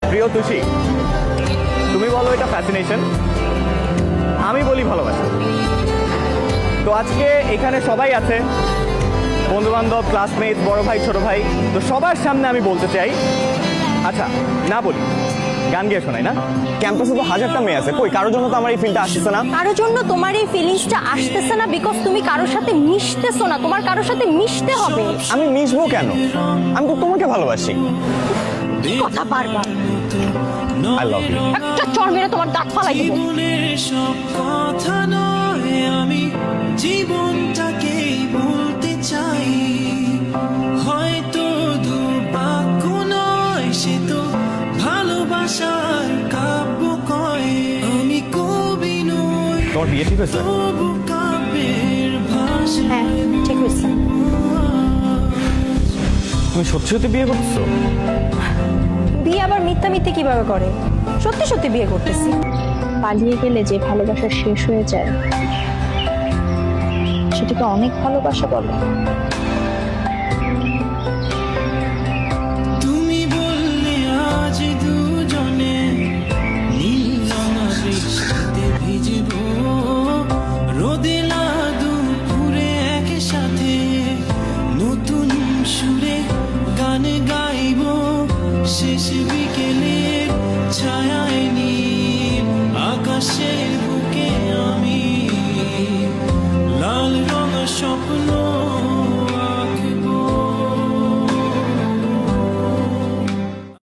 প্রিয় তুষি, তুমি বলো এটা ফ্যাসিনেশন, আমি বলি ভালোবাসা। তো আজকে এখানে সবাই আছে, বন্ধু বান্ধব, ক্লাসমেট, বড় ভাই, ছোট ভাই। তো সবার সামনে আমি বলতে চাই, আচ্ছা না বলি, গান গিয়ে শোনাই না? ক্যাম্পাসে তো হাজারটা মেয়ে আছে, কই কারোর জন্য তো আমার এই ফিলটা আসতেছে না। কারোর জন্য তোমার এই ফিলিংসটা আসতেছে না বিকজ তুমি কারোর সাথে মিশতেছো না। তোমার কারোর সাথে মিশতে হবে। আমি মিশবো কেন? আমি তো তোমাকে ভালোবাসি। কি কথা বারবার? I love you. একটা চড় মেরে তোমার দাঁত ফালাই দেবো। জীবনের সব কথা নয়, আমি জীবনটাকেই বলতে চাই। হয়তো দুর্ভাগ্য নয়, সে তো ভালোবাসার কাব্য কয়। আমি কবি নই, তোমার বিয়ে ঠিক হয়েছে? তবু কাব্যের ভাষা। হ্যাঁ ঠিক হয়েছে। তুমি সত্যি সত্যি বিয়ে করছো? বিয়ে আবার মিথ্যা মিথ্যে কিভাবে করে? সত্যি সত্যি বিয়ে করতেছি। পালিয়ে গেলে যে ভালোবাসা শেষ হয়ে যায় সেটাকে অনেক ভালোবাসা বলে।